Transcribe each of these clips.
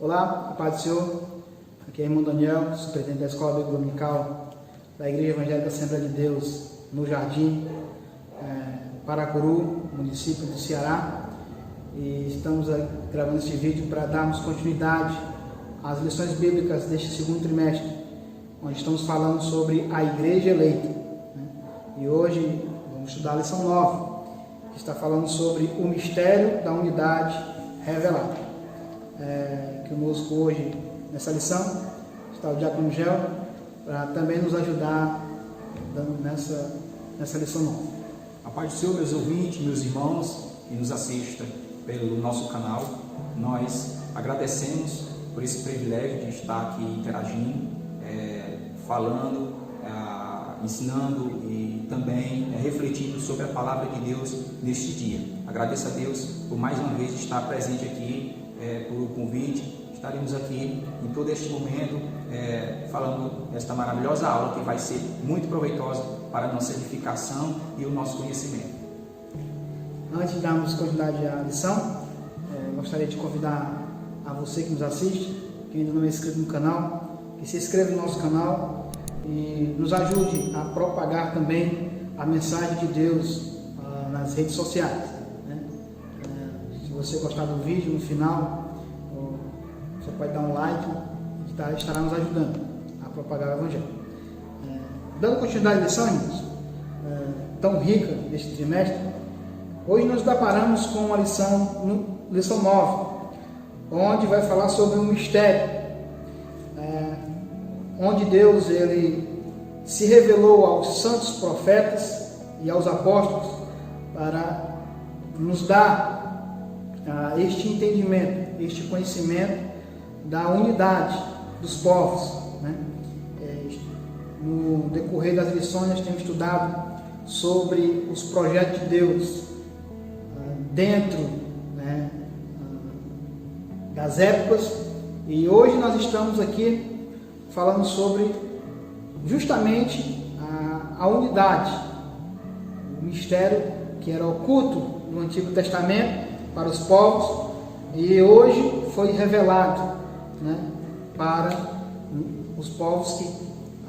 Olá, a paz do Senhor. Aqui é o irmão Daniel, superintendente da Escola Bíblica Dominical da Igreja Evangélica Assembleia de Deus, no Jardim, Paracuru, município do Ceará. E estamos gravando este vídeo para darmos continuidade às lições bíblicas deste segundo trimestre, onde estamos falando sobre a Igreja Eleita. E hoje vamos estudar a lição 9, que está falando sobre o mistério da unidade revelada. Conosco hoje, nessa lição, está o Diácono Gel, para também nos ajudar nessa lição 9. A paz do Senhor, meus ouvintes, meus irmãos que nos assistem pelo nosso canal. Nós agradecemos por esse privilégio de estar aqui interagindo, falando, ensinando e também refletindo sobre a palavra de Deus neste dia. Agradeço a Deus por mais uma vez estar presente aqui, por convite. Estaremos aqui em todo este momento falando desta maravilhosa aula que vai ser muito proveitosa para a nossa edificação e o nosso conhecimento. Antes de darmos continuidade à lição, gostaria de convidar a você que nos assiste, que ainda não é inscrito no canal, que se inscreva no nosso canal e nos ajude a propagar também a mensagem de Deus nas redes sociais. Se você gostar do vídeo, no final, você pode dar um like, que estará nos ajudando a propagar o Evangelho. Dando continuidade à lição, irmãos, tão rica deste trimestre, hoje nós deparamos com uma lição 9, onde vai falar sobre um mistério, onde Deus ele se revelou aos santos profetas e aos apóstolos para nos dar este entendimento, este conhecimento da unidade dos povos. No decorrer das lições nós temos estudado sobre os projetos de Deus dentro das épocas, e hoje nós estamos aqui falando sobre justamente a unidade, o mistério que era oculto no Antigo Testamento para os povos e hoje foi revelado para os povos que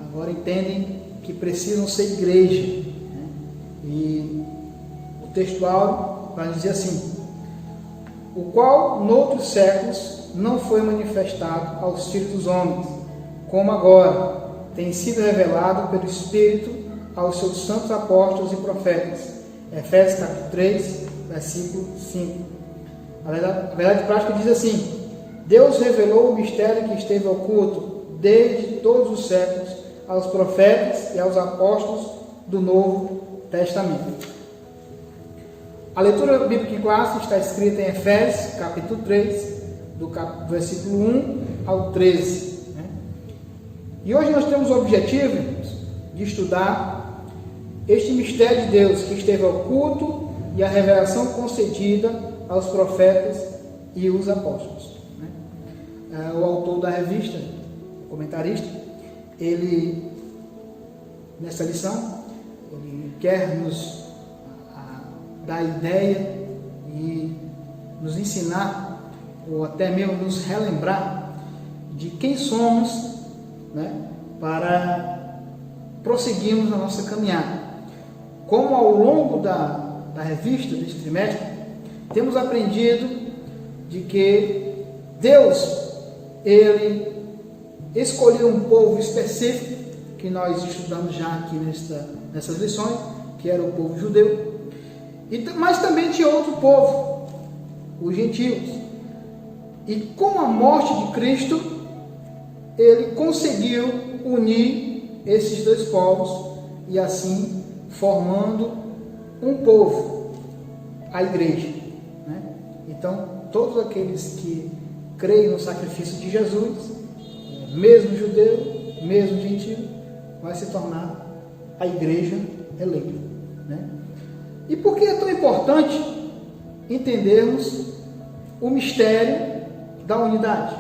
agora entendem que precisam ser igreja. E o texto áureo vai dizer assim: o qual noutros séculos não foi manifestado aos filhos dos homens, como agora tem sido revelado pelo Espírito aos seus santos apóstolos e profetas. Efésios capítulo 3, versículo 5. A verdade prática diz assim: Deus revelou o mistério que esteve oculto desde todos os séculos aos profetas e aos apóstolos do Novo Testamento. A leitura bíblica em classe está escrita em Efésios capítulo 3, do versículo 1 ao 13. E hoje nós temos o objetivo de estudar este mistério de Deus que esteve oculto e a revelação concedida aos profetas e os apóstolos. O autor da revista, o comentarista, ele, nessa lição, ele quer nos dar ideia e nos ensinar, ou até mesmo nos relembrar de quem somos, para prosseguirmos na nossa caminhada. Como ao longo da revista deste trimestre, temos aprendido de que Deus, ele escolheu um povo específico, que nós estudamos já aqui nessas lições, que era o povo judeu, mas também tinha outro povo, os gentios. E com a morte de Cristo, ele conseguiu unir esses dois povos e assim formando um povo, a igreja. Então, todos aqueles que creem no sacrifício de Jesus, mesmo judeu, mesmo gentio, vai se tornar a igreja eleita. E por que é tão importante entendermos o mistério da unidade?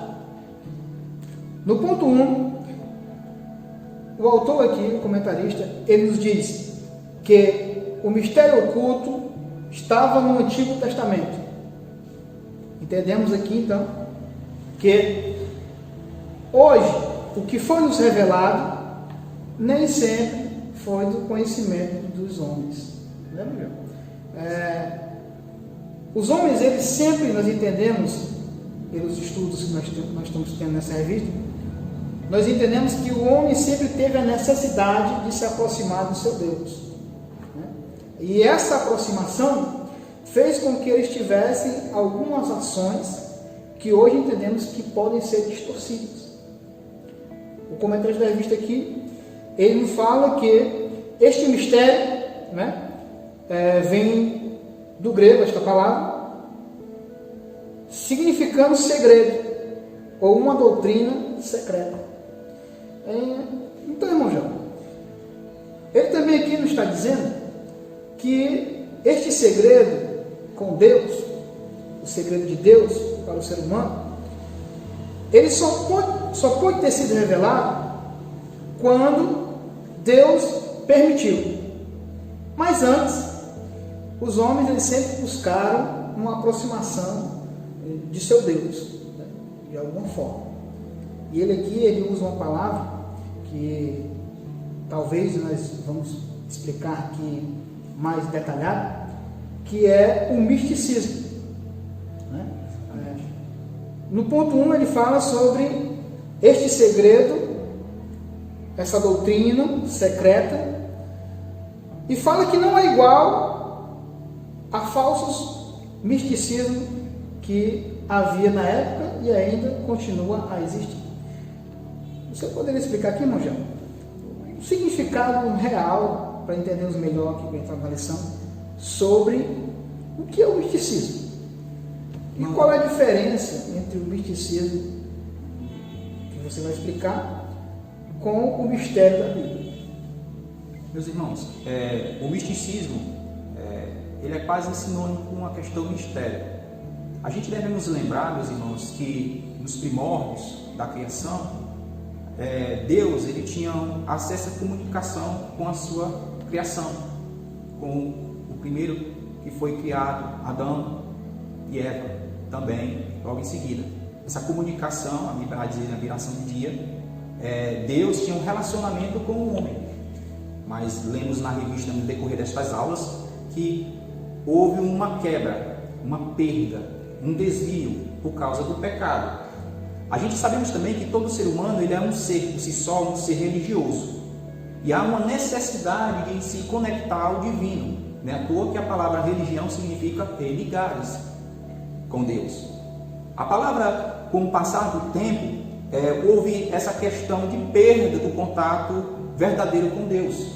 No ponto 1, o autor aqui, o comentarista, ele nos diz que o mistério oculto estava no Antigo Testamento. Entendemos aqui então que hoje o que foi nos revelado nem sempre foi do conhecimento dos homens. Lembra? Os homens, eles sempre, nós entendemos, pelos estudos que nós estamos tendo nessa revista, nós entendemos que o homem sempre teve a necessidade de se aproximar do seu Deus. E essa aproximação fez com que eles tivessem algumas ações que hoje entendemos que podem ser distorcidas. O comentário da revista aqui, ele nos fala que este mistério, vem do grego, esta palavra, significando segredo, ou uma doutrina secreta. Então, irmão João, ele também aqui nos está dizendo que este segredo com Deus, o segredo de Deus para o ser humano, ele só pode ter sido revelado quando Deus permitiu. Mas antes, os homens eles sempre buscaram uma aproximação de seu Deus, de alguma forma. E ele usa uma palavra que talvez nós vamos explicar aqui mais detalhado, que é o misticismo. No ponto 1 ele fala sobre este segredo, essa doutrina secreta, e fala que não é igual a falsos misticismos que havia na época e ainda continua a existir. Você poderia explicar aqui, irmão João, o significado real, para entendermos melhor aqui para a lição, sobre o que é o misticismo? E qual é a diferença entre o misticismo, que você vai explicar, com o mistério da Bíblia? Meus irmãos, o misticismo, ele é quase sinônimo com a questão do mistério. A gente deve nos lembrar, meus irmãos, que nos primórdios da criação, Deus ele tinha acesso à comunicação com a sua criação, com o primeiro que foi criado, Adão e Eva, também logo em seguida. Essa comunicação, a Bíblia vai dizer na viração do dia, Deus tinha um relacionamento com o homem. Mas lemos na revista no decorrer destas aulas que houve uma quebra, uma perda, um desvio por causa do pecado. A gente sabemos também que todo ser humano ele é um ser por si só, um ser religioso. E há uma necessidade de se conectar ao divino. Não é à toa que a palavra religião significa ligar-se com Deus. A palavra, com o passar do tempo, houve essa questão de perda do contato verdadeiro com Deus.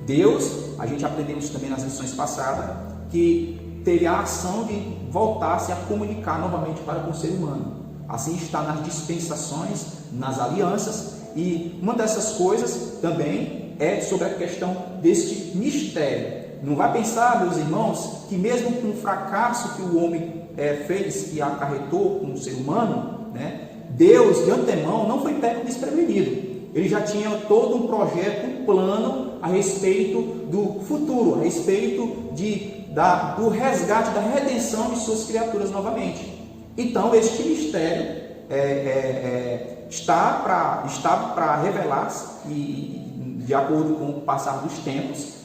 Deus, a gente aprendemos também nas lições passadas, que teve a ação de voltar-se a comunicar novamente para com o ser humano. Assim está nas dispensações, nas alianças, e uma dessas coisas também é sobre a questão deste mistério. Não vai pensar, meus irmãos, que mesmo com o fracasso que o homem fez e acarretou com o ser humano, Deus de antemão não foi pego desprevenido. Ele já tinha todo um projeto, um plano a respeito do futuro, a respeito do resgate, da redenção de suas criaturas novamente. Então, este mistério está para revelar-se, e de acordo com o passar dos tempos,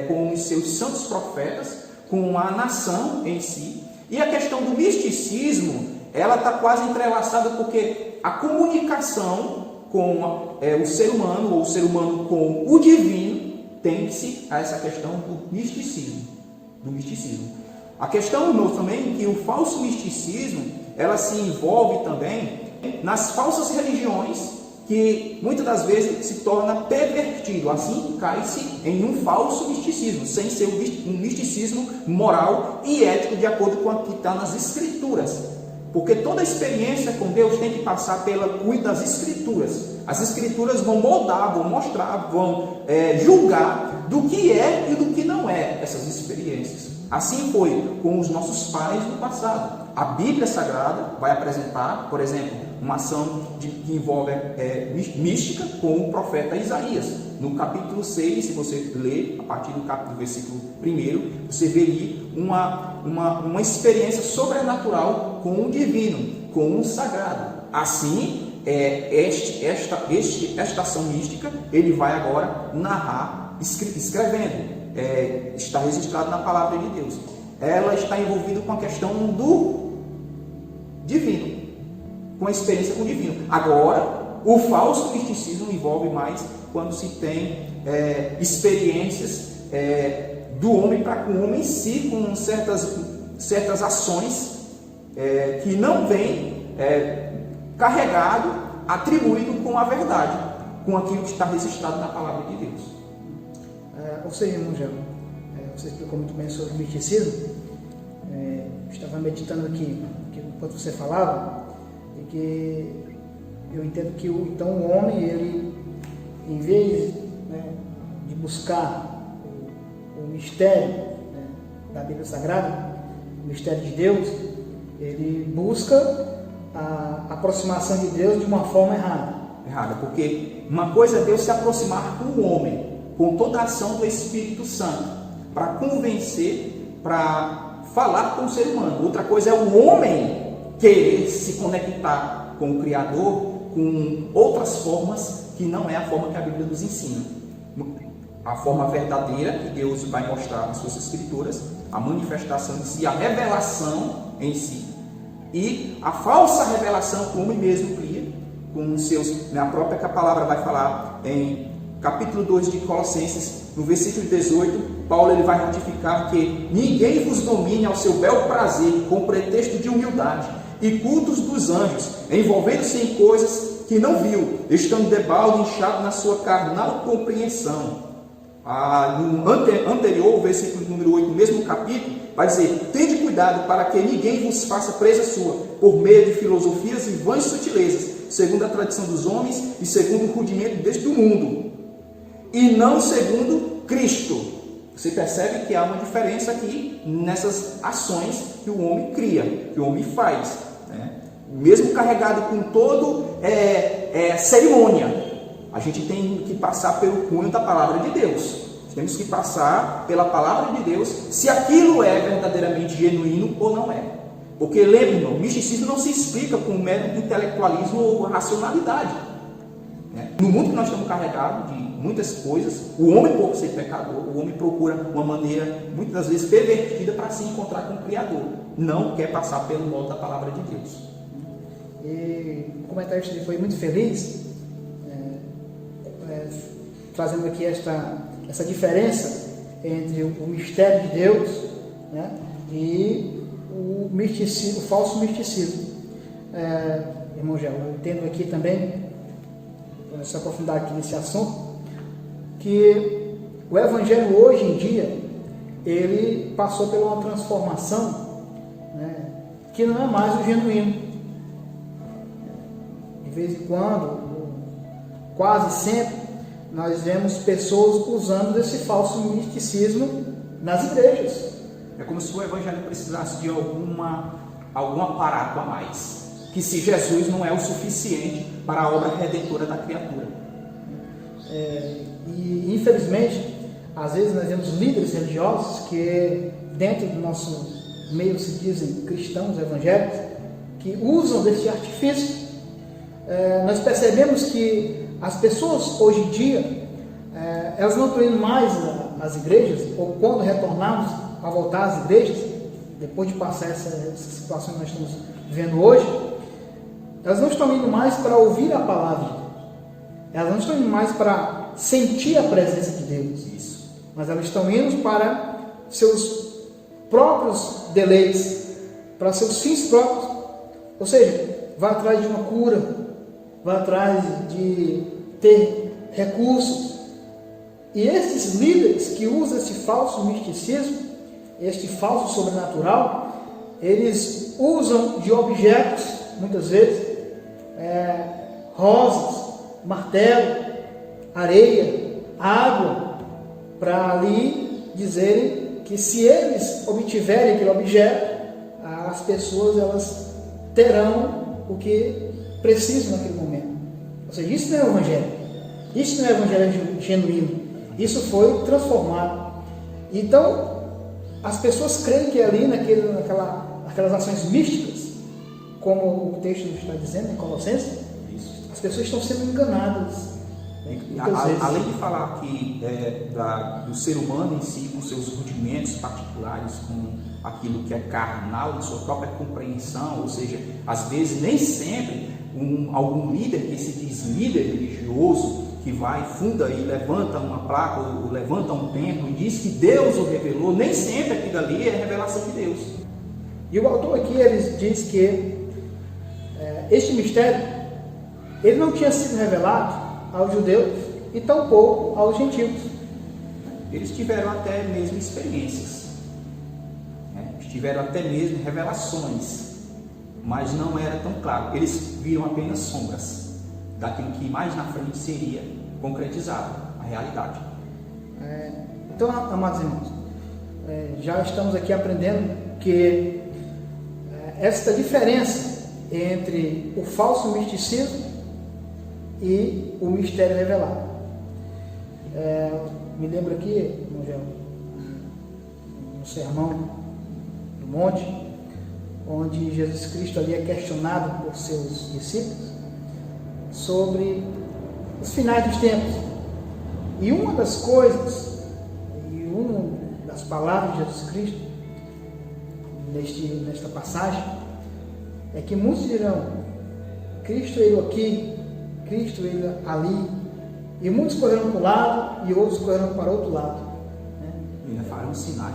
com os seus santos profetas, com a nação em si. E a questão do misticismo, ela está quase entrelaçada, porque a comunicação com o ser humano, ou o ser humano com o divino, tem-se a essa questão do misticismo. A questão, irmãos, também que o falso misticismo, ela se envolve também nas falsas religiões, que muitas das vezes se torna pervertido, assim cai-se em um falso misticismo, sem ser um misticismo moral e ético de acordo com o que está nas Escrituras. Porque toda experiência com Deus tem que passar pela cuida das Escrituras. As Escrituras vão moldar, vão mostrar, vão julgar do que é e do que não é essas experiências. Assim foi com os nossos pais no passado. A Bíblia Sagrada vai apresentar, por exemplo, uma ação que envolve mística com o profeta Isaías. No capítulo 6, se você ler, a partir do versículo 1, você vê ali uma experiência sobrenatural com o divino, com o sagrado. Assim, esta ação mística, ele vai agora narrar, escrevendo. Está registrado na palavra de Deus. Ela está envolvida com a questão do divino, com a experiência com o divino. Agora, o falso misticismo envolve mais quando se tem experiências do homem para com o homem em si, com certas ações que não vem carregado, atribuído com a verdade, com aquilo que está registrado na palavra de Deus. Ou seja, irmão Gelo, você explicou muito bem sobre o misticismo. Eu estava meditando aqui enquanto você falava, e que eu entendo que então o homem, ele, em vez, né, de buscar o mistério, né, da Bíblia Sagrada, o mistério de Deus, ele busca a aproximação de Deus de uma forma errada, porque uma coisa é Deus se aproximar com o homem, com toda a ação do Espírito Santo, para convencer, para falar com o ser humano. Outra coisa é o homem querer se conectar com o Criador com outras formas que não é a forma que a Bíblia nos ensina. A forma verdadeira que Deus vai mostrar nas suas Escrituras, a manifestação em si, a revelação em si, e a falsa revelação que o homem mesmo cria com os seus, a própria que a palavra vai falar em capítulo 2 de Colossenses, no versículo 18, Paulo ele vai ratificar que ninguém vos domine ao seu bel prazer, com pretexto de humildade e cultos dos anjos, envolvendo-se em coisas que não viu, estando debalde inchado na sua carnal compreensão. No anterior, versículo número 8, no mesmo capítulo, vai dizer: tende cuidado para que ninguém vos faça presa sua, por meio de filosofias e vãs sutilezas, segundo a tradição dos homens e segundo o rudimento deste mundo, e não segundo Cristo. Você percebe que há uma diferença aqui nessas ações que o homem cria, que o homem faz, né? Mesmo carregado com todo cerimônia, a gente tem que passar pelo cunho da palavra de Deus. Temos que passar pela palavra de Deus se aquilo é verdadeiramente genuíno ou não é. Porque, lembre, irmão, o misticismo não se explica com mero intelectualismo ou racionalidade. No mundo que nós estamos carregados de muitas coisas, o homem, por ser pecador, o homem procura uma maneira, muitas das vezes, pervertida para se encontrar com o Criador. Não quer passar pelo modo da palavra de Deus. E o comentarista foi muito feliz, trazendo aqui essa diferença entre o mistério de Deus, né, e o misticismo, o falso misticismo. Irmão Gelo, eu entendo aqui também, para se aprofundar aqui nesse assunto, que o Evangelho hoje em dia, ele passou por uma transformação, né, que não é mais o genuíno. De vez em quando, quase sempre, nós vemos pessoas usando desse falso misticismo nas igrejas. É como se o Evangelho precisasse de algum aparato a mais, que se Jesus não é o suficiente para a obra redentora da criatura. E infelizmente, às vezes nós vemos líderes religiosos que dentro do nosso meio se dizem cristãos evangélicos, que usam desse artifício. Nós percebemos que as pessoas hoje em dia, elas não estão indo mais às igrejas, ou quando retornarmos a voltar às igrejas, depois de passar essa situação que nós estamos vivendo hoje, elas não estão indo mais para ouvir a palavra, elas não estão indo mais para sentir a presença de Deus, mas elas estão indo para seus próprios deleites, para seus fins próprios, ou seja, vai atrás de uma cura, vai atrás de ter recursos. E esses líderes que usam esse falso misticismo, este falso sobrenatural, eles usam de objetos, muitas vezes, rosas, martelo, areia, água, para ali dizerem que se eles obtiverem aquele objeto, as pessoas elas terão o que precisam naquele momento. Ou seja, isso não é o Evangelho. Isso não é o Evangelho genuíno. Isso foi transformado. Então, as pessoas creem que ali naquelas ações místicas, como o texto está dizendo em Colossenses, Isso. as pessoas estão sendo enganadas. Além de falar aqui do ser humano em si, com seus rudimentos particulares, com aquilo que é carnal, de sua própria compreensão, ou seja, às vezes nem sempre algum líder que se diz líder religioso, que vai, funda e levanta uma placa, ou levanta um templo e diz que Deus o revelou, nem sempre aquilo ali é revelação de Deus. E o autor aqui ele diz que este mistério ele não tinha sido revelado aos judeus e tampouco aos gentios. Eles tiveram até mesmo experiências, tiveram até mesmo revelações, mas não era tão claro. Eles viram apenas sombras daquilo que mais na frente seria concretizado, a realidade. Então, amados irmãos, já estamos aqui aprendendo que esta diferença entre o falso misticismo e o mistério revelado. Me lembro aqui, no Sermão do Monte, onde Jesus Cristo ali é questionado por seus discípulos sobre os finais dos tempos. E uma das coisas, e uma das palavras de Jesus Cristo, nesta passagem, é que muitos dirão: Cristo veio aqui, Cristo veio ali, e muitos correram para um lado e outros correram para outro lado. E ainda farão sinais,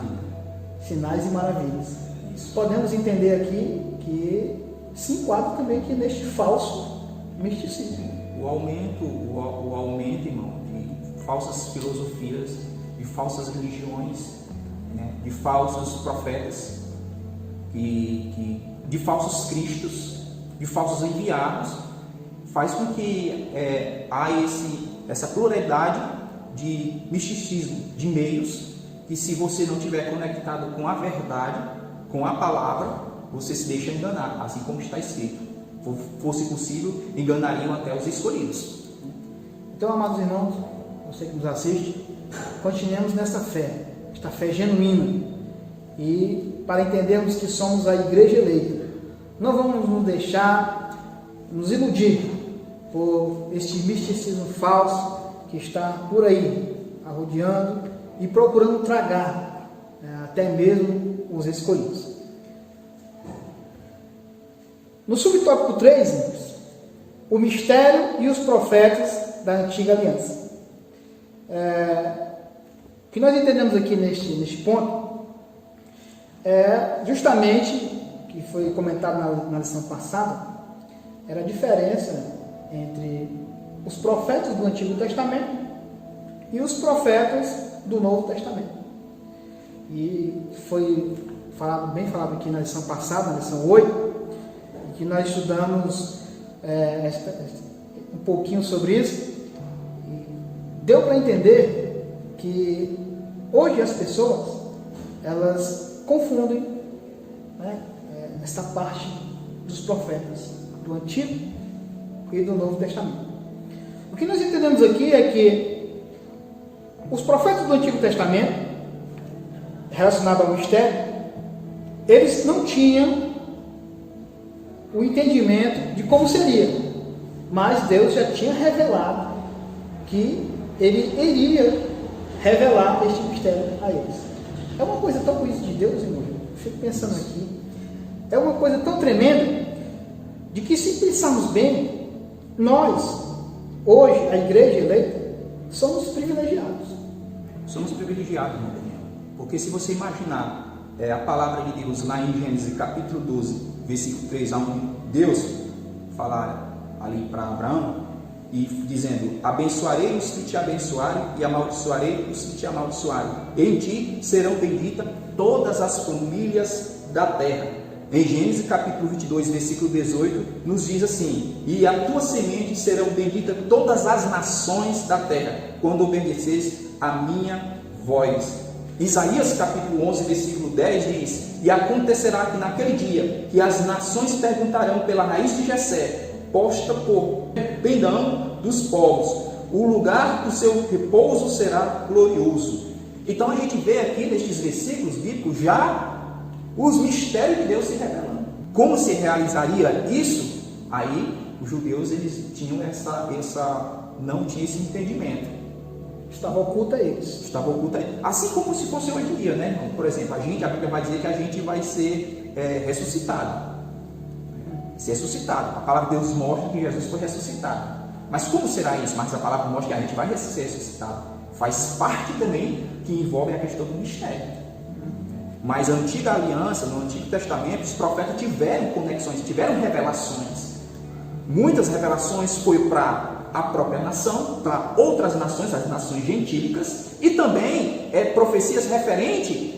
sinais e maravilhas. Isso. Podemos entender aqui que se enquadra também aqui neste falso misticismo. O aumento, irmão, de falsas filosofias, de falsas religiões, de falsos profetas, de falsos cristos, de falsos enviados, faz com que há essa pluralidade de misticismo, de meios, que se você não estiver conectado com a verdade, com a palavra, você se deixa enganar, assim como está escrito. Fosse possível, enganariam até os escolhidos. Então, amados irmãos, você que nos assiste, continuemos nessa fé, esta fé genuína, e para entendermos que somos a igreja eleita, não vamos nos deixar nos iludir por este misticismo falso que está por aí, arrodeando e procurando tragar até mesmo os escolhidos. No subtópico 3, o mistério e os profetas da antiga aliança. O que nós entendemos aqui neste ponto é justamente, que foi comentado na lição passada, era a diferença entre os profetas do Antigo Testamento e os profetas do Novo Testamento. E foi bem falado aqui na lição passada, na lição 8, que nós estudamos um pouquinho sobre isso. E deu para entender que hoje as pessoas elas confundem nessa parte dos profetas do Antigo e do Novo Testamento. O que nós entendemos aqui é que os profetas do Antigo Testamento, relacionados ao mistério, eles não tinham o entendimento de como seria, mas Deus já tinha revelado que Ele iria revelar este mistério a eles. É uma coisa tão coisa de Deus, irmão. Eu fico pensando aqui, é uma coisa tão tremenda, de que se pensarmos bem, nós, hoje, a igreja eleita, somos privilegiados. Somos privilegiados, meu Daniel, porque se você imaginar a palavra de Deus lá em Gênesis capítulo 12, versículo 3, onde Deus fala ali para Abraão, e dizendo: abençoarei os que te abençoarem e amaldiçoarei os que te amaldiçoarem. Em ti serão benditas todas as famílias da terra. Em Gênesis capítulo 22, versículo 18, nos diz assim: e a tua semente serão benditas todas as nações da terra, quando obedeceres a minha voz. Isaías capítulo 11, versículo 10 diz: e acontecerá que naquele dia que as nações perguntarão pela raiz de Jessé, posta por pendão dos povos, o lugar do seu repouso será glorioso. Então a gente vê aqui nestes versículos bíblicos já os mistérios de Deus se revelando. como se realizaria isso? Aí os judeus eles tinham não tinham esse entendimento. Estava oculto a eles. Estava oculto a eles. Assim como se fosse hoje em dia, né, irmão? Por exemplo, a Bíblia vai dizer que a gente vai ser ressuscitado. Ser ressuscitado. A palavra de Deus mostra que Jesus foi ressuscitado. Mas como será isso? Mas a palavra mostra que a gente vai ser ressuscitado. Faz parte também que envolve a questão do mistério. Mas a antiga aliança, no Antigo Testamento, os profetas tiveram conexões, tiveram revelações. Muitas revelações foi para a própria nação, para outras nações, as nações gentílicas, e também profecias referentes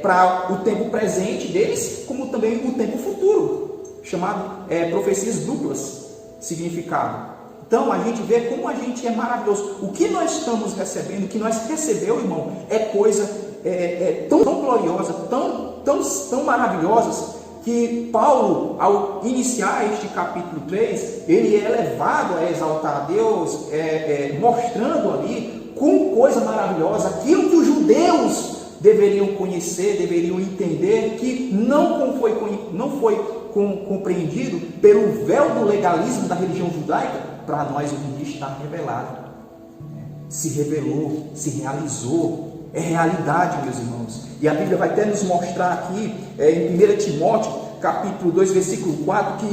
para o tempo presente deles, como também o tempo futuro, chamado profecias duplas significado. Então a gente vê como a gente é maravilhoso. O que nós estamos recebendo, o que nós recebemos, irmão, é coisa tão gloriosa, tão maravilhosas, que Paulo, ao iniciar este capítulo 3, ele é levado a exaltar a Deus, mostrando ali com coisa maravilhosa aquilo que os judeus deveriam conhecer, deveriam entender, que não foi compreendido pelo véu do legalismo da religião judaica. Para nós hoje em dia está revelado, se revelou, se realizou. É realidade, meus irmãos. E a Bíblia vai até nos mostrar aqui, em 1 Timóteo, capítulo 2, versículo 4,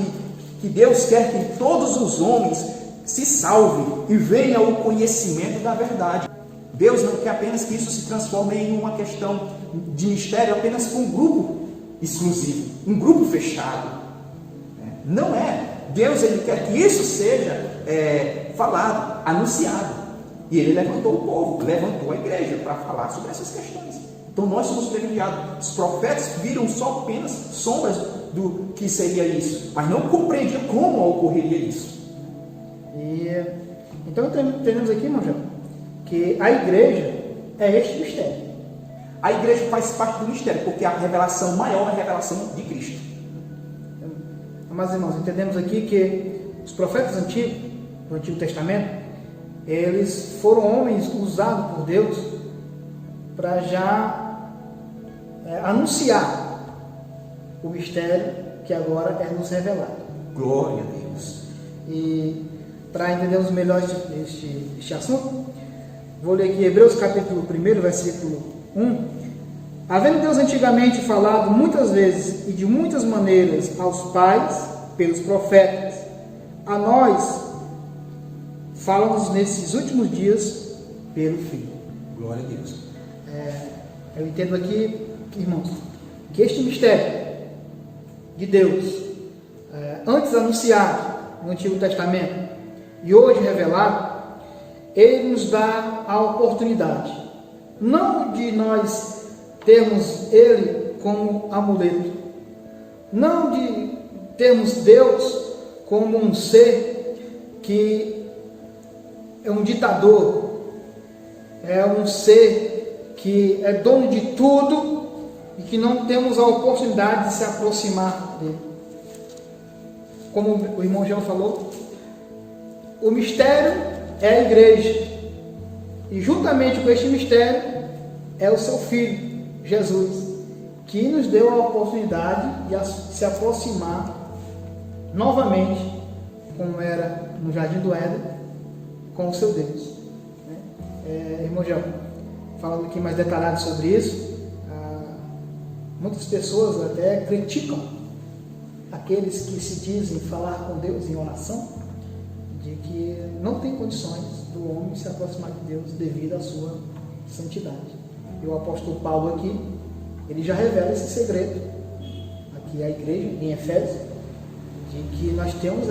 que Deus quer que todos os homens se salvem e venham ao conhecimento da verdade. Deus não quer apenas que isso se transforme em uma questão de mistério apenas com um grupo exclusivo, um grupo fechado. Não é. Deus ele quer que isso seja falado, anunciado. E ele levantou o povo, levantou a igreja para falar sobre essas questões. Então nós somos privilegiados. Os profetas viram só apenas sombras do que seria isso, mas não compreendiam como ocorreria isso. Então entendemos aqui, irmão João, que a igreja é este mistério. A igreja faz parte do mistério, porque a revelação maior é a revelação de Cristo. Mas, irmãos, entendemos aqui que os profetas antigos, do Antigo Testamento, eles foram homens usados por Deus para já anunciar o mistério que agora é nos revelado. Glória a Deus. E para entendermos melhor este assunto, vou ler aqui Hebreus capítulo 1, versículo 1. Havendo Deus antigamente falado muitas vezes e de muitas maneiras aos pais, pelos profetas, a nós fala-nos nesses últimos dias pelo Filho. Glória a Deus. Eu entendo aqui, irmãos, que este mistério de Deus, antes anunciado no Antigo Testamento e hoje revelado, ele nos dá a oportunidade, não de nós termos ele como amuleto, não de termos Deus como um ser que é um ditador, é um ser que é dono de tudo e que não temos a oportunidade de se aproximar dele. Como o irmão João falou, o mistério é a igreja, e juntamente com este mistério é o seu Filho, Jesus, que nos deu a oportunidade de se aproximar novamente, como era no Jardim do Éden, com o seu Deus. Irmão João, falando aqui mais detalhado sobre isso, muitas pessoas até criticam aqueles que se dizem falar com Deus em oração, de que não tem condições do homem se aproximar de Deus devido à sua santidade. E o apóstolo Paulo aqui, ele já revela esse segredo aqui à igreja, em Efésios, de que nós temos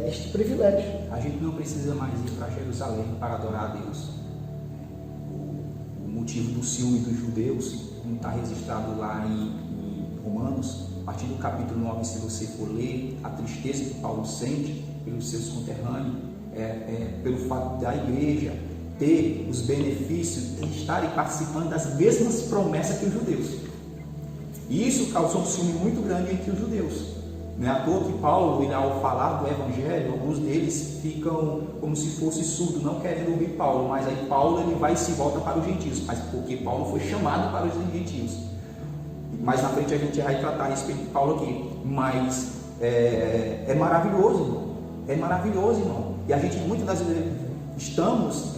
este privilégio. A gente não precisa mais ir para Jerusalém para adorar a Deus. O motivo do ciúme dos judeus, como está registrado lá em Romanos, a partir do capítulo 9, se você for ler, a tristeza que Paulo sente pelos seus conterrâneos, pelo fato da igreja ter os benefícios de estarem participando das mesmas promessas que os judeus. E isso causou um ciúme muito grande entre os judeus. Não é à toa que Paulo, ao falar do Evangelho, alguns deles ficam como se fosse surdo, não querendo ouvir Paulo, mas aí Paulo ele vai e se volta para os gentios, mas porque Paulo foi chamado para os gentios. mais na frente a gente vai tratar a respeito de Paulo aqui. Mas é maravilhoso, irmão. É maravilhoso, irmão. E a gente muitas das vezes estamos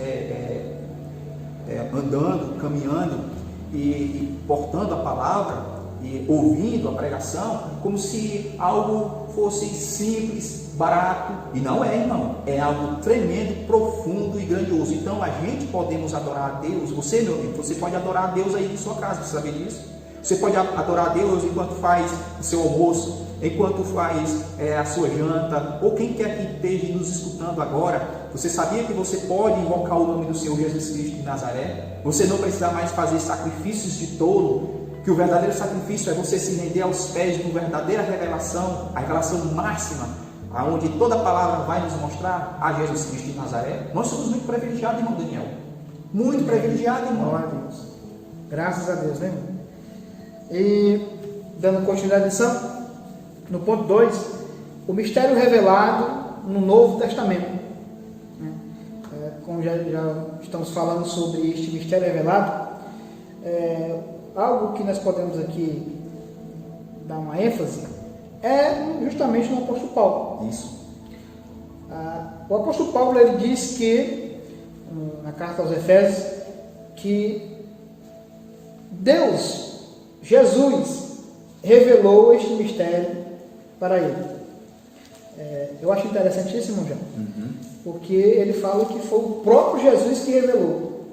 andando, caminhando e portando a palavra e ouvindo a pregação como se algo fosse simples, barato, e não é, irmão. É algo tremendo, profundo e grandioso. Então a gente podemos adorar a Deus. Você, meu amigo, você pode adorar a Deus aí em sua casa, você sabe disso? Você pode adorar a Deus enquanto faz o seu almoço, enquanto faz a sua janta, ou quem quer que esteja nos escutando agora. Você sabia que você pode invocar o nome do Senhor Jesus Cristo de Nazaré? Você não precisa mais fazer sacrifícios de tolo, que o verdadeiro sacrifício é você se render aos pés de uma verdadeira revelação, a revelação máxima, aonde toda a palavra vai nos mostrar a Jesus Cristo de Nazaré. Nós somos muito privilegiados, irmão Daniel. Muito privilegiados, irmão. Glória a Deus. Graças a Deus, né, irmão? E dando continuidade lição, no ponto 2, o mistério revelado no Novo Testamento. Como já estamos falando sobre este mistério revelado, algo que nós podemos aqui dar uma ênfase é justamente no apóstolo Paulo. Isso. O apóstolo Paulo, ele diz que, na carta aos Efésios, que Deus, Jesus, revelou este mistério para ele. Eu acho interessantíssimo, João, porque ele fala que foi o próprio Jesus que revelou.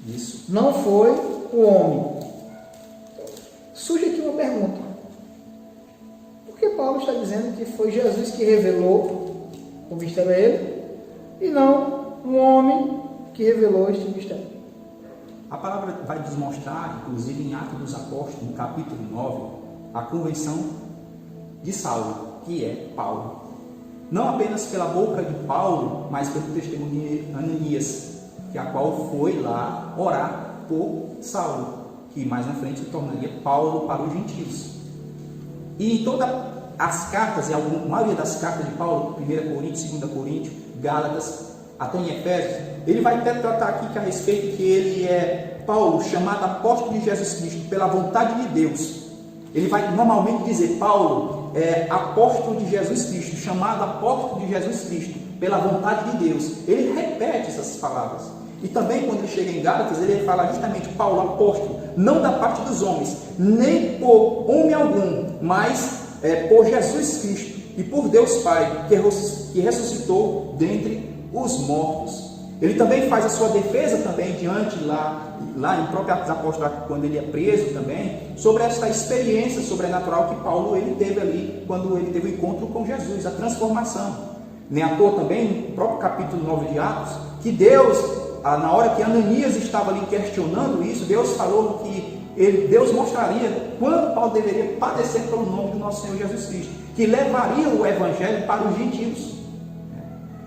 Isso. Não foi o homem. Surge aqui uma pergunta: por que Paulo está dizendo que foi Jesus que revelou o mistério a ele e não um homem que revelou este mistério? A palavra vai nos mostrar, inclusive em Atos dos Apóstolos, no capítulo 9, a conversão de Saulo, que é Paulo. Não apenas pela boca de Paulo, mas pelo testemunho de Ananias, que a qual foi lá orar por Saulo, que mais na frente se tornaria Paulo para os gentios. E em todas as cartas, e a maioria das cartas de Paulo, 1 Coríntios, 2 Coríntios, Gálatas, até em Efésios, ele vai até tratar aqui que a respeito que ele é Paulo, chamado apóstolo de Jesus Cristo, pela vontade de Deus. Ele vai normalmente dizer, Paulo é apóstolo de Jesus Cristo, chamado apóstolo de Jesus Cristo, pela vontade de Deus. Ele repete essas palavras. E também quando ele chega em Gálatas, ele fala justamente, Paulo, apóstolo, não da parte dos homens, nem por homem algum, mas por Jesus Cristo e por Deus Pai, que ressuscitou dentre os mortos. Ele também faz a sua defesa também diante lá em próprio Atos dos Apóstolos, quando ele é preso também, sobre essa experiência sobrenatural que Paulo ele teve ali, quando ele teve o encontro com Jesus, a transformação. Nem à toa também, no próprio capítulo 9 de Atos, que Deus, na hora que Ananias estava ali questionando isso, Deus falou que Deus mostraria quando Paulo deveria padecer pelo nome do nosso Senhor Jesus Cristo, que levaria o evangelho para os gentios.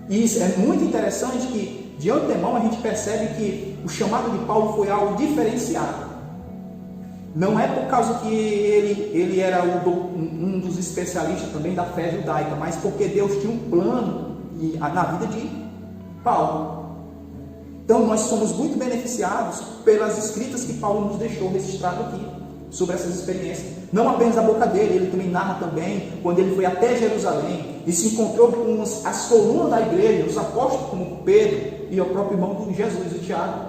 E isso é muito interessante, que de antemão a gente percebe que o chamado de Paulo foi algo diferenciado. Não é por causa que ele era um dos especialistas também da fé judaica, mas porque Deus tinha um plano na vida de Paulo. Então nós somos muito beneficiados pelas escritas que Paulo nos deixou registrado aqui, sobre essas experiências. Não apenas a boca dele, ele também narra também, quando ele foi até Jerusalém e se encontrou com as colunas da igreja, os apóstolos como Pedro e o próprio irmão de Jesus, o Tiago.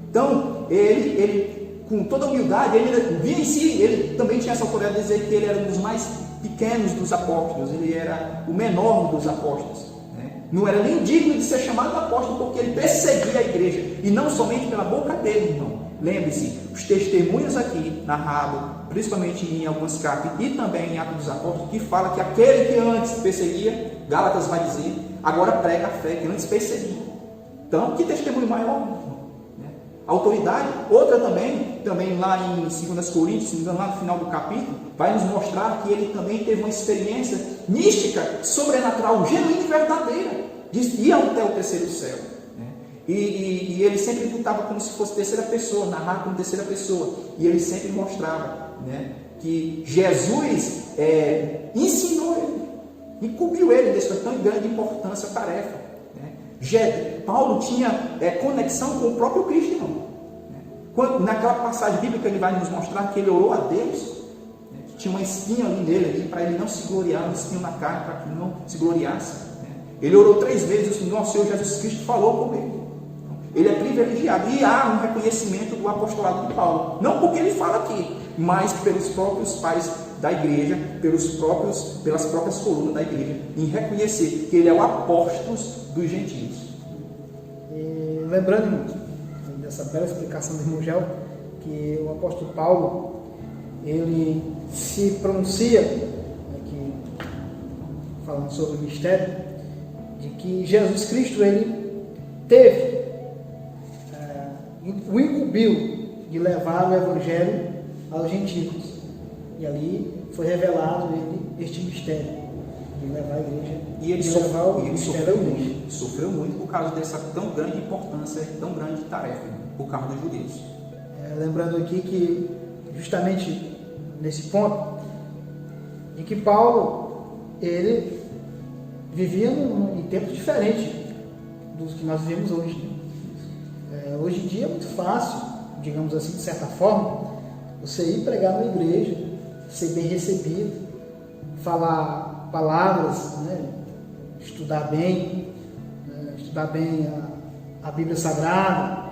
Então, ele com toda humildade, ele via em si, ele também tinha essa autoridade de dizer que ele era um dos mais pequenos dos apóstolos, ele era o menor dos apóstolos. Não era nem digno de ser chamado apóstolo, porque ele perseguia a igreja, e não somente pela boca dele, irmão. Lembre-se, os testemunhos aqui narrados, principalmente em algumas cartas e também em Atos dos Apóstolos, que fala que aquele que antes perseguia, Gálatas vai dizer, agora prega a fé que antes perseguia. Então, que testemunho maior? A autoridade, outra também lá em 2 Coríntios, se não me engano, lá no final do capítulo, vai nos mostrar que ele também teve uma experiência mística, sobrenatural, genuína e verdadeira, de ir até o terceiro céu. E ele sempre lutava como se fosse terceira pessoa, narrar como terceira pessoa. E ele sempre mostrava que Jesus ensinou ele, incumbiu ele dessa tão grande importância, tarefa. Paulo tinha conexão com o próprio Cristo, irmão. Naquela passagem bíblica ele vai nos mostrar que ele orou a Deus tinha uma espinha ali nele, para ele não se gloriar, um espinho na carne, para que não se gloriasse. Ele orou 3 vezes, o nosso Senhor Jesus Cristo falou com ele. Ele é privilegiado. E há um reconhecimento do apostolado de Paulo. Não porque ele fala aqui, mas pelos próprios pais da igreja, pelas próprias colunas da igreja, em reconhecer que ele é o apóstolo dos gentios. E lembrando, irmãos, dessa bela explicação do irmão Gel, que o apóstolo Paulo, ele se pronuncia, aqui, falando sobre o mistério, de que Jesus Cristo, ele teve, o incumbiu de levar o evangelho aos gentios. E ali foi revelado este mistério de levar a igreja. E ele sofreu muito por causa dessa tão grande importância, tão grande tarefa, por causa dos judeus. Lembrando aqui que, justamente nesse ponto, em que Paulo, ele vivia em tempos diferentes dos que nós vivemos hoje. Hoje em dia é muito fácil, digamos assim, de certa forma, você ir pregar na igreja, ser bem recebido, falar palavras, estudar bem a Bíblia Sagrada,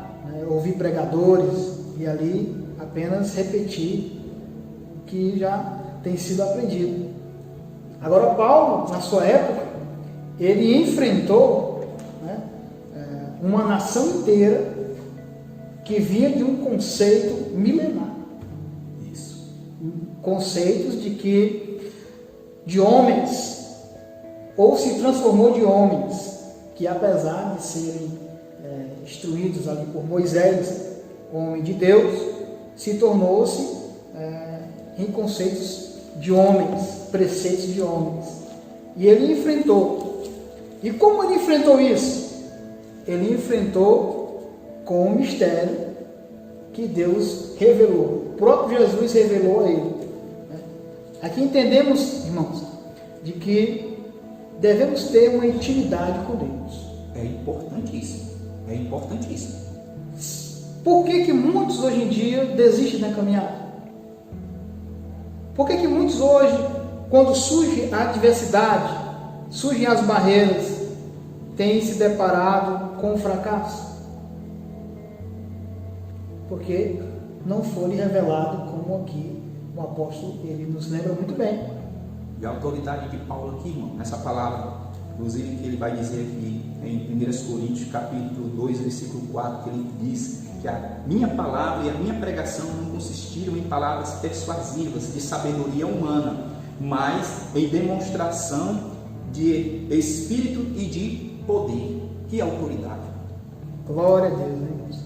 ouvir pregadores e ali apenas repetir o que já tem sido aprendido. Agora, Paulo, na sua época, ele enfrentou uma nação inteira que vinha de um conceito milenar. Isso. Conceitos de homens, ou se transformou de homens, que apesar de serem instruídos ali por Moisés, homem de Deus, se tornou-se em conceitos de homens, preceitos de homens. E ele enfrentou. E como ele enfrentou isso? Ele enfrentou com o mistério que Deus revelou. O próprio Jesus revelou a ele. Aqui entendemos, irmãos, de que devemos ter uma intimidade com Deus. É importantíssimo. É importantíssimo. Por que muitos hoje em dia desistem da caminhada? Por que muitos hoje, quando surge a adversidade, surgem as barreiras, têm se deparado com o fracasso? Porque não foi revelado, como aqui o apóstolo, ele nos lembra muito bem. E a autoridade de Paulo aqui, irmão, nessa palavra, inclusive que ele vai dizer aqui em 1 Coríntios capítulo 2, versículo 4, que ele diz que a minha palavra e a minha pregação não consistiram em palavras persuasivas de sabedoria humana, mas em demonstração de espírito e de poder. Que autoridade! Glória a Deus, irmãos.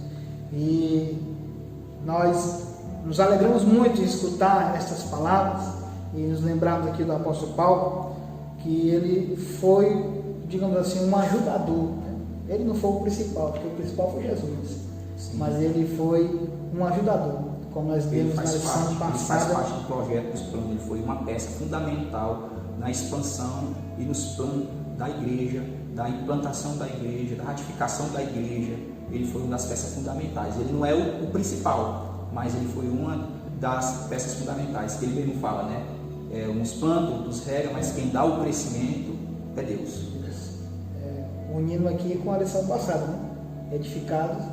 E nós nos alegramos muito em escutar essas palavras e nos lembrarmos aqui do apóstolo Paulo, que ele foi, digamos assim, um ajudador. Ele não foi o principal, porque o principal foi Jesus. Sim. Mas ele foi um ajudador, como nós vimos na lição passada. Ele faz parte do projeto, dos planos. Ele foi uma peça fundamental na expansão e nos planos da igreja, da implantação da igreja, da ratificação da igreja. Ele foi uma das peças fundamentais. Ele não é o principal, mas ele foi uma das peças fundamentais. Que ele mesmo fala, uns plantam, outros regam, mas quem dá o crescimento é Deus. Unindo aqui com a lição passada, edificados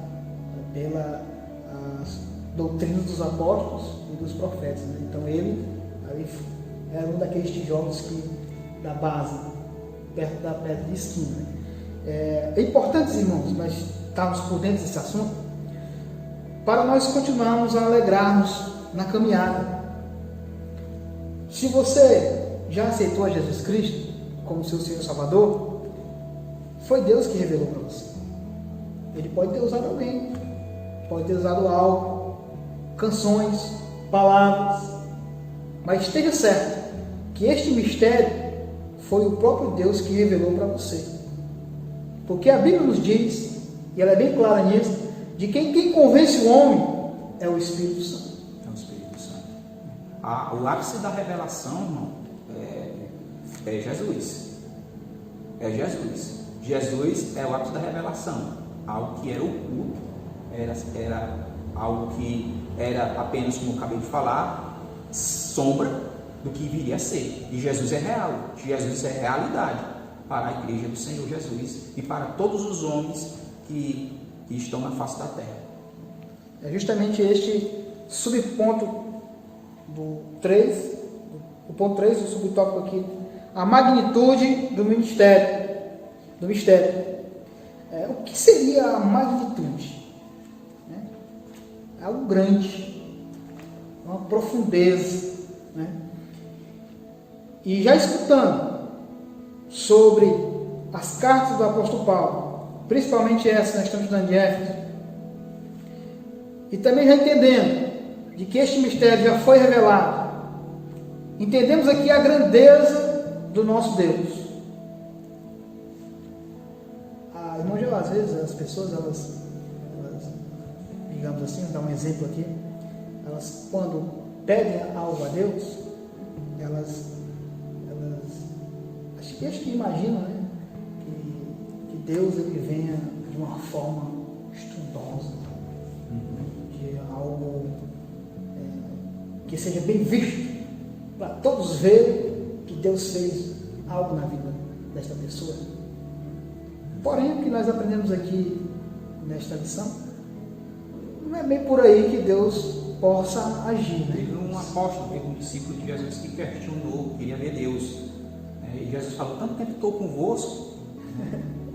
pela doutrina dos apóstolos e dos profetas. Então ele era um daqueles tijolos da base, perto da pedra de esquina. É importante, irmãos, nós estarmos por dentro desse assunto, para nós continuarmos a alegrarmos na caminhada. Se você já aceitou a Jesus Cristo como seu Senhor e Salvador, foi Deus que revelou para você. Ele pode ter usado alguém, pode ter usado algo, canções, palavras, mas esteja certo que este mistério foi o próprio Deus que revelou para você. Porque a Bíblia nos diz, e ela é bem clara nisso, de quem convence o homem é o Espírito Santo. É o Espírito Santo. O ápice da revelação, irmão, é Jesus. É Jesus. Jesus é o ápice da revelação. Algo que era oculto, era algo que era apenas, como eu acabei de falar, sombra, do que viria a ser. E Jesus é real, Jesus é realidade para a igreja do Senhor Jesus e para todos os homens que estão na face da terra. É justamente este subponto do 3, o ponto 3 do subtópico aqui, a magnitude do mistério. O que seria a magnitude? É algo grande, uma profundeza, né? E já escutando sobre as cartas do apóstolo Paulo, principalmente essa que nós estamos estudando de Éfeso, e também já entendendo de que este mistério já foi revelado, entendemos aqui a grandeza do nosso Deus. Irmão, às vezes as pessoas, elas, digamos assim, vou dar um exemplo aqui, elas quando pedem algo a Deus, elas acho que imaginam, né, que Deus ele venha de uma forma estrondosa, de algo que seja bem visto, para todos verem que Deus fez algo na vida desta pessoa. Porém, o que nós aprendemos aqui nesta lição, não é bem por aí que Deus possa agir, né? Teve um apóstolo, teve um discípulo de Jesus que questionou, queria ver Deus. E Jesus falou: tanto tempo estou convosco,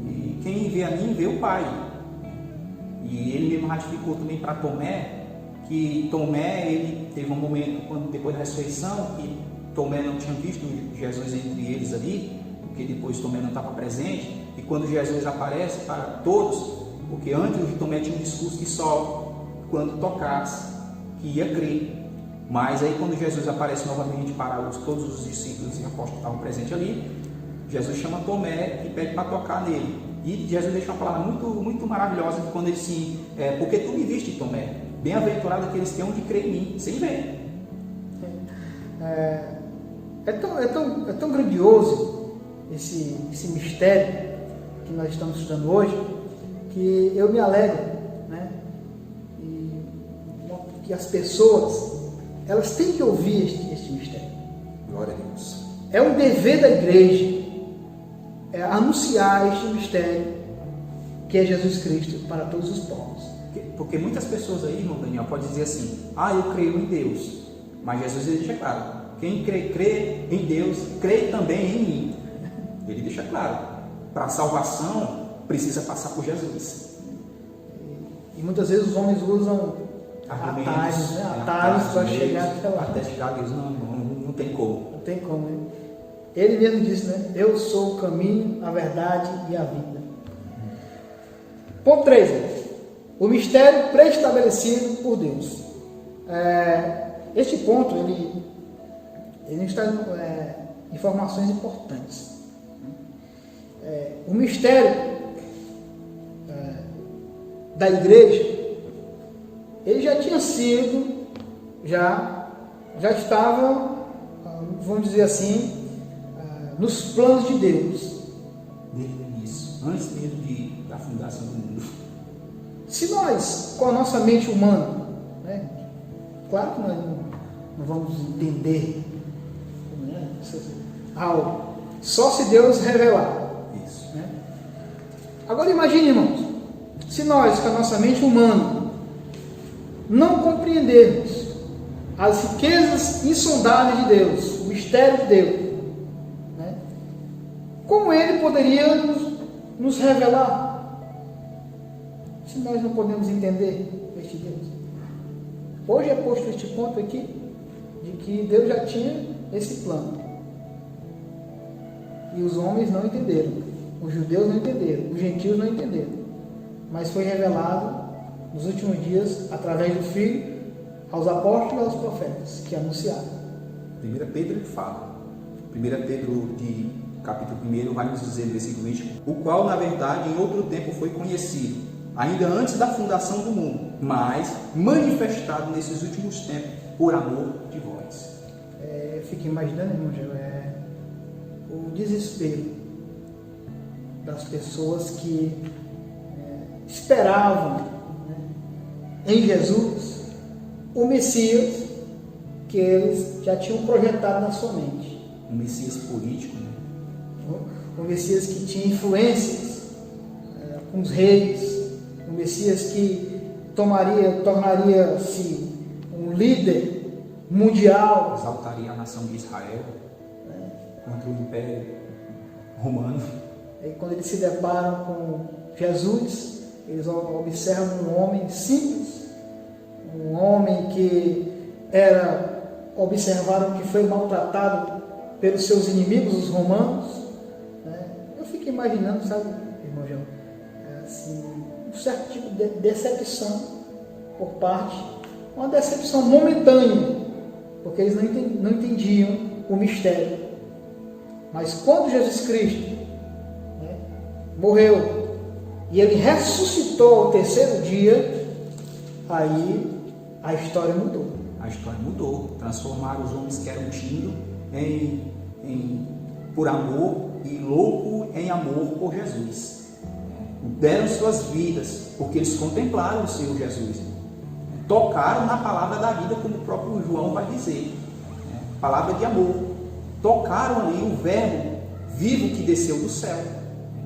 e quem vê a mim vê o Pai. E ele mesmo ratificou também para Tomé, que Tomé, ele teve um momento, depois da ressurreição, que Tomé não tinha visto Jesus entre eles ali, porque depois Tomé não estava presente, e quando Jesus aparece para todos, porque antes de Tomé tinha um discurso que só quando tocasse que ia crer, mas aí quando Jesus aparece novamente para todos os discípulos e apóstolos que estavam presentes ali, Jesus chama Tomé e pede para tocar nele, e Jesus deixa uma palavra muito, muito maravilhosa, quando ele diz: porque tu me viste, Tomé, bem-aventurado aqueles que hão de crer em mim, sem ver. É tão grandioso esse mistério que nós estamos estudando hoje, que eu me alegro, né? Que as pessoas, elas têm que ouvir este mistério. Glória a Deus. É um dever da igreja anunciar este mistério que é Jesus Cristo para todos os povos. Porque muitas pessoas aí, irmão Daniel, podem dizer assim: eu creio em Deus, mas Jesus ele deixa claro: quem crê em Deus, crê também em mim. Ele deixa claro, para a salvação precisa passar por Jesus. E muitas vezes os homens usam atalhos, para chegar até lá. Até chegar a Deus, não tem como. Não tem como, né? Ele mesmo disse, né? Eu sou o caminho, a verdade e a vida. Ponto 3. O mistério pré-estabelecido por Deus. Este ponto, ele está informações importantes. O mistério da igreja, ele já tinha sido, já estava, vamos dizer assim, nos planos de Deus. Desde o início, antes mesmo da fundação do mundo. Se nós, com a nossa mente humana, né, claro que nós não vamos entender, né, algo, só se Deus revelar. Isso. Né? Agora imagine, irmãos, se nós, com a nossa mente humana, não compreendermos as riquezas insondáveis de Deus, o mistério de Deus, né, como Ele poderia nos revelar? Se nós não podemos entender este Deus. Hoje é posto este ponto aqui, de que Deus já tinha esse plano. E os homens não entenderam. Os judeus não entenderam. Os gentios não entenderam. Mas foi revelado nos últimos dias, através do Filho, aos apóstolos e aos profetas, que anunciaram. 1 Pedro ele fala. 1 Pedro, de capítulo 1, vai nos dizer no versículo 20, o qual, na verdade, em outro tempo foi conhecido, ainda antes da fundação do mundo, mas manifestado nesses últimos tempos por amor de vós. Eu fico imaginando, irmão Gil, o desespero das pessoas que esperavam, né, em Jesus o Messias que eles já tinham projetado na sua mente. Um Messias político, né? Um Messias que tinha influências com os reis, um Messias que tornaria-se um líder mundial. Exaltaria a nação de Israel contra o Império Romano. E quando eles se deparam com Jesus, eles observam um homem simples, um homem que observaram que foi maltratado pelos seus inimigos, os romanos. Eu fico imaginando, sabe, irmão João, assim, um certo tipo de decepção por parte, uma decepção momentânea, porque eles não entendiam o mistério. Mas quando Jesus Cristo morreu e ele ressuscitou ao terceiro dia, aí a história mudou. A história mudou. Transformaram os homens que eram tímidos por amor e louco em amor por Jesus. Deram suas vidas porque eles contemplaram o Senhor Jesus. Tocaram na palavra da vida, como o próprio João vai dizer. Palavra de amor. Tocaram ali o verbo vivo que desceu do céu.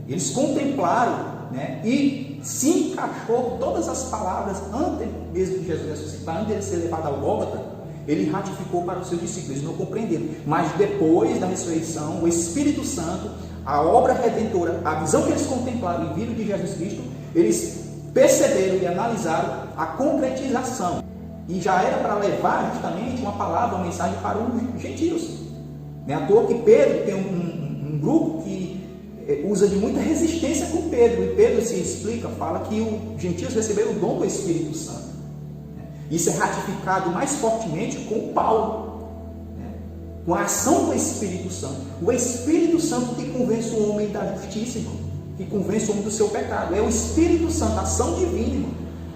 Eles contemplaram, e se encaixou todas as palavras antes mesmo de Jesus ressuscitar, antes de ele ser levado ao Gólgota, ele ratificou para os seus discípulos. Eles não compreenderam. Mas depois da ressurreição, o Espírito Santo, a obra redentora, a visão que eles contemplaram e viram de Jesus Cristo, eles perceberam e analisaram a concretização. E já era para levar justamente uma palavra, uma mensagem para os gentios. Não é à toa que Pedro tem um grupo que usa de muita resistência com Pedro. E Pedro se explica, fala que os gentios receberam o dom do Espírito Santo. Isso é ratificado mais fortemente com Paulo, com a ação do Espírito Santo. O Espírito Santo que convence o homem da justiça, que convence o homem do seu pecado. É o Espírito Santo, a ação divina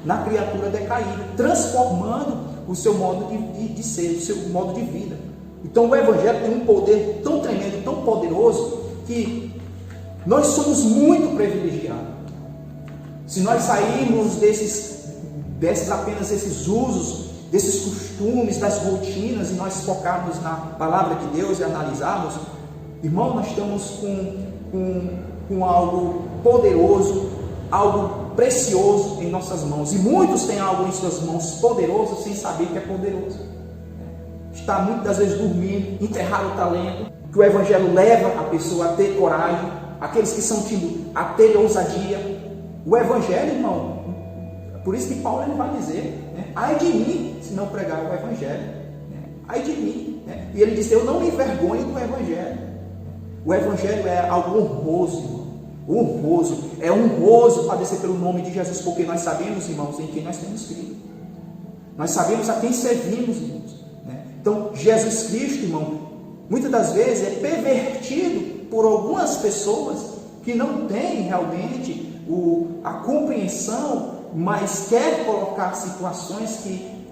na criatura decaída, transformando o seu modo de ser, o seu modo de vida. Então o Evangelho tem um poder tão tremendo, tão poderoso, que nós somos muito privilegiados. Se nós sairmos apenas esses usos, desses costumes, das rotinas, e nós focarmos na palavra de Deus e analisarmos, irmão, nós estamos com algo poderoso, algo precioso em nossas mãos. E muitos têm algo em suas mãos poderoso sem saber que é poderoso. Está muitas vezes dormindo, enterrar o talento, que o Evangelho leva a pessoa a ter coragem, aqueles que são tímidos a ter ousadia. O Evangelho, irmão, por isso que Paulo ele vai dizer, ai de mim se não pregar o Evangelho, ai de mim, e ele diz, eu não me envergonho do Evangelho. O Evangelho é algo honroso, irmão. Honroso, é honroso padecer pelo nome de Jesus, porque nós sabemos, irmãos, em quem nós temos crido, nós sabemos a quem servimos, irmãos. Então Jesus Cristo, irmão, muitas das vezes é pervertido por algumas pessoas que não têm realmente a compreensão, mas quer colocar situações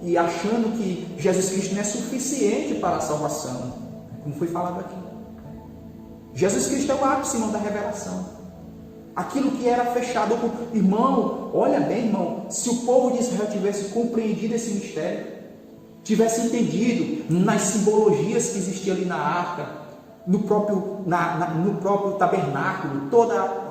e achando que Jesus Cristo não é suficiente para a salvação, como foi falado aqui. Jesus Cristo é o ápice, irmão, da revelação. Aquilo que era fechado, irmão, olha bem, irmão, se o povo de Israel tivesse compreendido esse mistério, tivesse entendido nas simbologias que existiam ali na arca, no próprio tabernáculo, toda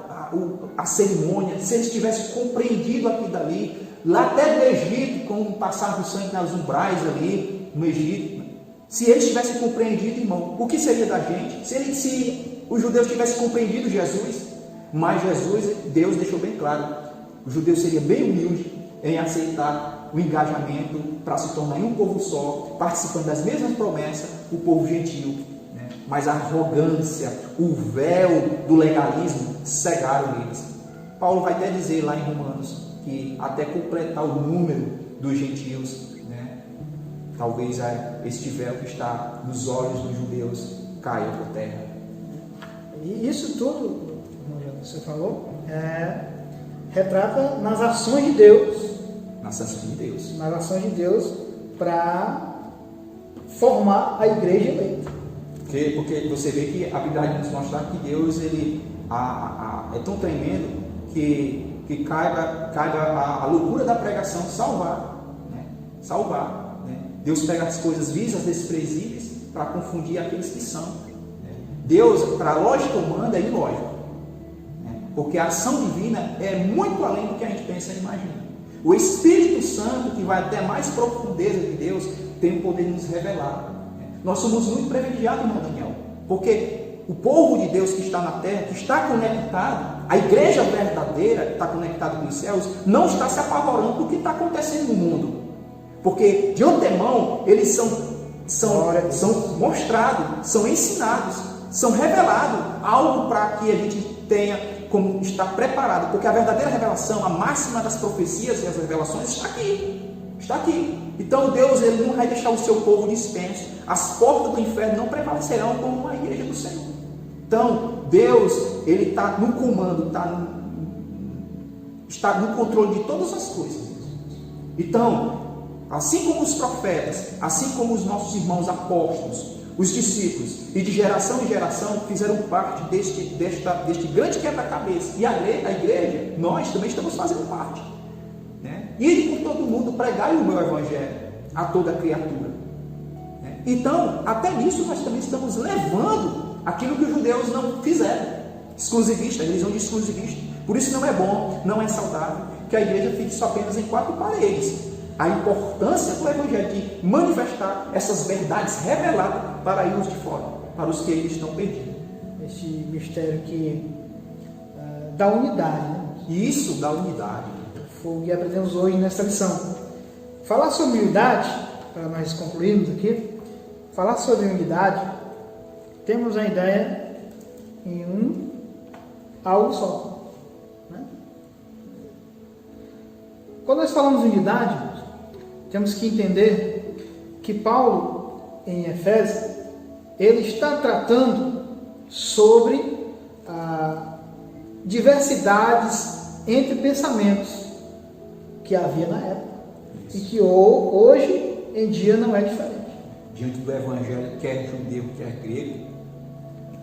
a cerimônia, se eles tivessem compreendido aquilo dali, lá até do Egito, como passava o sangue nas umbrais ali no Egito, se eles tivessem compreendido, irmão, o que seria da gente? Se os judeus tivessem compreendido Jesus, mas Deus deixou bem claro, o judeu seria bem humilde em aceitar o engajamento para se tornar um povo só, participando das mesmas promessas, o povo gentil. Mas a arrogância, o véu do legalismo cegaram eles. Paulo vai até dizer lá em Romanos que até completar o número dos gentios, talvez este véu que está nos olhos dos judeus caia por terra. E isso tudo, como você falou, retrata nas ações de Deus. Nas ações de Deus. Nas ações de Deus para formar a igreja eleita. Porque você vê que a Bíblia vai nos mostrar que Deus é tão tremendo que caiba a loucura da pregação salvar. Deus pega as coisas vis, as desprezíveis, para confundir aqueles que são. Deus, para a lógica humana, é ilógico. Porque a ação divina é muito além do que a gente pensa e imagina. O Espírito Santo, que vai até a mais profundeza de Deus, tem o poder de nos revelar. Nós somos muito privilegiados, irmão Daniel, porque o povo de Deus que está na terra, que está conectado, a igreja verdadeira, que está conectada com os céus, não está se apavorando do que está acontecendo no mundo. Porque, de antemão, eles são mostrados, são ensinados, são revelados algo para que a gente tenha como estar preparado. Porque a verdadeira revelação, a máxima das profecias e as revelações está aqui. Está aqui. Então Deus, ele não vai deixar o seu povo dispenso. As portas do inferno não prevalecerão como uma igreja do Senhor. Então Deus, ele está no comando, está no controle de todas as coisas. Então, assim como os profetas, assim como os nossos irmãos apóstolos, os discípulos, e de geração em geração fizeram parte deste grande quebra-cabeça. E a igreja, nós também estamos fazendo parte. Ir por todo mundo, pregar o meu evangelho a toda criatura. Então, até nisso nós também estamos levando aquilo que os judeus não fizeram. Exclusivista, religião de exclusivista. Por isso não é bom, não é saudável que a igreja fique só apenas em 4 paredes. A importância do evangelho de manifestar essas verdades reveladas para os de fora, para os que eles estão perdidos. Esse mistério que da unidade, né? Isso, da unidade. Foi o que aprendemos hoje nessa lição. Falar sobre unidade, para nós concluirmos aqui, falar sobre unidade, temos a ideia em algo só. Né? Quando nós falamos de unidade, temos que entender que Paulo, em Efésios, ele está tratando sobre diversidades entre pensamentos que havia na época. Isso. E que hoje em dia não é diferente. Diante do evangelho, quer judeu, quer grego,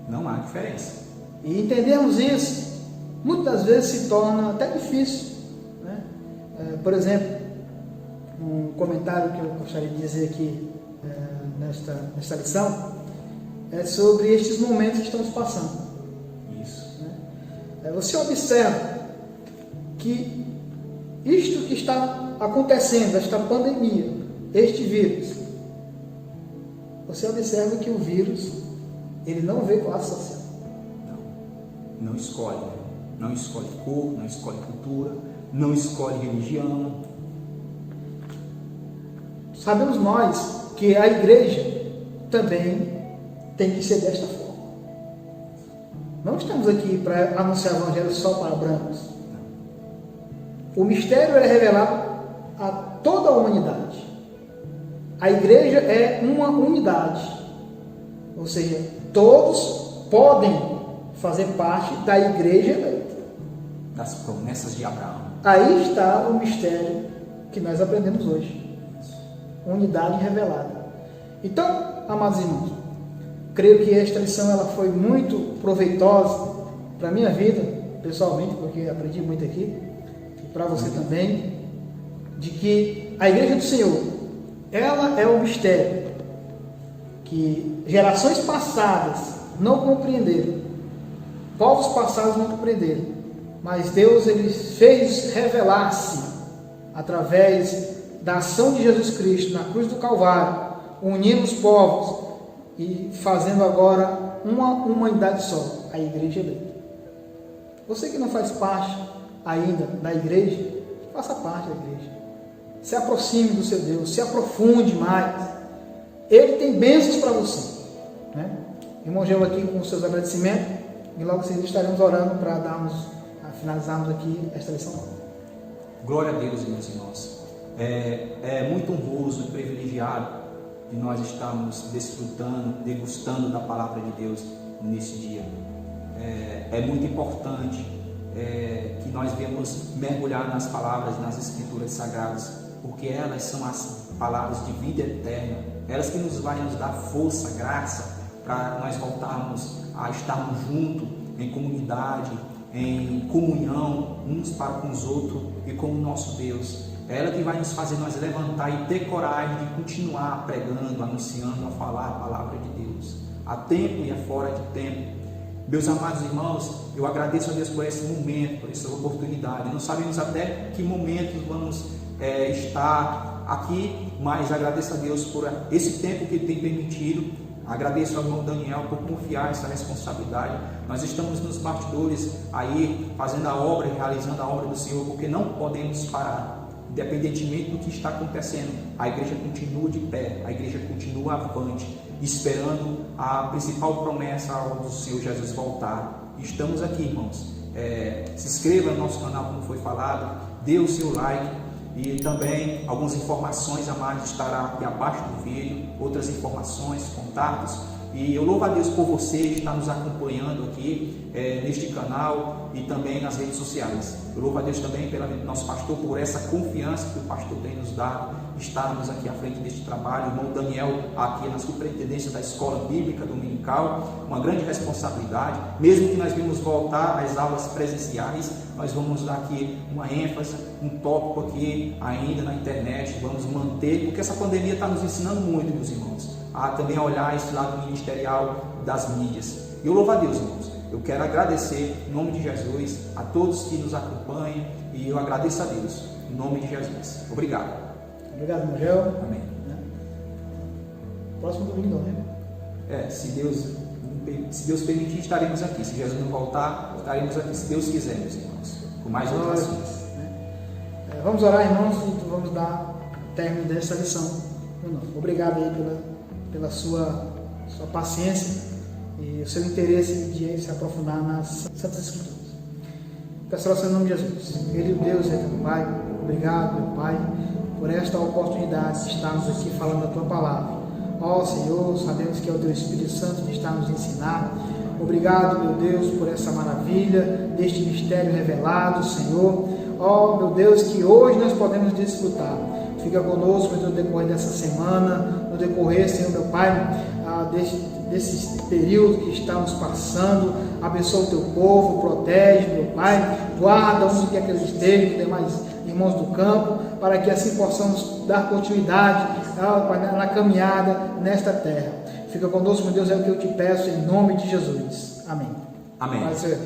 não há diferença. E entendermos isso, muitas vezes se torna até difícil. Né? Por exemplo, um comentário que eu gostaria de dizer aqui nesta lição é sobre estes momentos que estamos passando. Isso. Né? Você observa que isto que está acontecendo, esta pandemia, este vírus, você observa que o vírus, ele não vê classe social. Não escolhe. Não escolhe cor, não escolhe cultura, não escolhe religião. Sabemos nós que a igreja também tem que ser desta forma. Não estamos aqui para anunciar o evangelho só para brancos. O mistério é revelado a toda a humanidade. A igreja é uma unidade. Ou seja, todos podem fazer parte da igreja eleita. Das promessas de Abraão. Aí está o mistério que nós aprendemos hoje. Unidade revelada. Então, amados irmãos, creio que esta lição ela foi muito proveitosa para a minha vida, pessoalmente, porque aprendi muito aqui, e para você também, de que a igreja do Senhor, ela é o mistério que gerações passadas não compreenderam, povos passados não compreenderam, mas Deus ele fez revelar-se através da ação de Jesus Cristo na cruz do Calvário, unindo os povos e fazendo agora uma humanidade só, a igreja eleita. Você que não faz parte ainda da igreja, faça parte da igreja. Se aproxime do seu Deus, se aprofunde mais. Ele tem bênçãos para você. Né? Irmão Geu aqui com os seus agradecimentos, e logo seguida estaremos orando para finalizarmos aqui esta lição. Glória a Deus, meus irmãos. É muito honroso e privilegiado de nós estarmos desfrutando, degustando da palavra de Deus nesse dia. É muito importante que nós venhamos mergulhar nas palavras, nas escrituras sagradas, porque elas são as palavras de vida eterna, elas que nos vão nos dar força, graça, para nós voltarmos a estarmos juntos em comunidade, em comunhão, uns para com os outros e com o nosso Deus. É ela que vai nos fazer nós levantar e ter coragem de continuar pregando, anunciando, a falar a palavra de Deus, a tempo e a fora de tempo. Meus amados irmãos, eu agradeço a Deus por esse momento, por essa oportunidade. Não sabemos até que momentos vamos estar aqui, mas agradeço a Deus por esse tempo que Ele tem permitido. Agradeço ao irmão Daniel por confiar essa responsabilidade. Nós estamos nos bastidores aí, fazendo a obra e realizando a obra do Senhor, porque não podemos parar. Independentemente do que está acontecendo, a igreja continua de pé, a igreja continua avante, esperando a principal promessa do Senhor Jesus voltar. Estamos aqui, irmãos. Se inscreva no nosso canal, como foi falado, dê o seu like e também algumas informações a mais estará aqui abaixo do vídeo, outras informações, contatos. E eu louvo a Deus por você estar nos acompanhando aqui neste canal e também nas redes sociais. Eu louvo a Deus também pelo nosso pastor, por essa confiança que o pastor tem nos dado, estarmos aqui à frente deste trabalho. O irmão Daniel aqui na superintendência da Escola Bíblica Dominical, uma grande responsabilidade. Mesmo que nós vimos voltar às aulas presenciais, nós vamos dar aqui uma ênfase, um tópico aqui ainda na internet, vamos manter, porque essa pandemia está nos ensinando muito, meus irmãos, a também olhar esse lado ministerial das mídias. E eu louvo a Deus, irmãos. Eu quero agradecer, em nome de Jesus, a todos que nos acompanham, e eu agradeço a Deus, em nome de Jesus. Obrigado. Obrigado, Miguel. Amém. Próximo domingo, né? Se Deus permitir, estaremos aqui. Se Jesus não voltar, estaremos aqui, se Deus quiser, meus irmãos, com mais outras ações. Vamos orar, irmãos, e vamos dar término dessa lição. Obrigado aí pela sua paciência e o seu interesse de se aprofundar nas Santas Escrituras. Peço oração em nome de Jesus. Querido Deus, eterno Pai, obrigado, meu Pai, por esta oportunidade de estarmos aqui falando da Tua Palavra. Ó Senhor, sabemos que é o Teu Espírito Santo que está nos ensinar. Obrigado, meu Deus, por essa maravilha deste mistério revelado, Senhor. Ó, meu Deus, que hoje nós podemos desfrutar. Fica conosco no decorrer dessa semana, no decorrer, Senhor, meu Pai, desse período que estamos passando. Abençoa o Teu povo, protege, meu Pai, guarda onde quer que eles estejam, os demais irmãos do campo, para que assim possamos dar continuidade na caminhada nesta terra. Fica conosco, meu Deus, é o que eu te peço, em nome de Jesus. Amém. Amém. Paz, Senhor.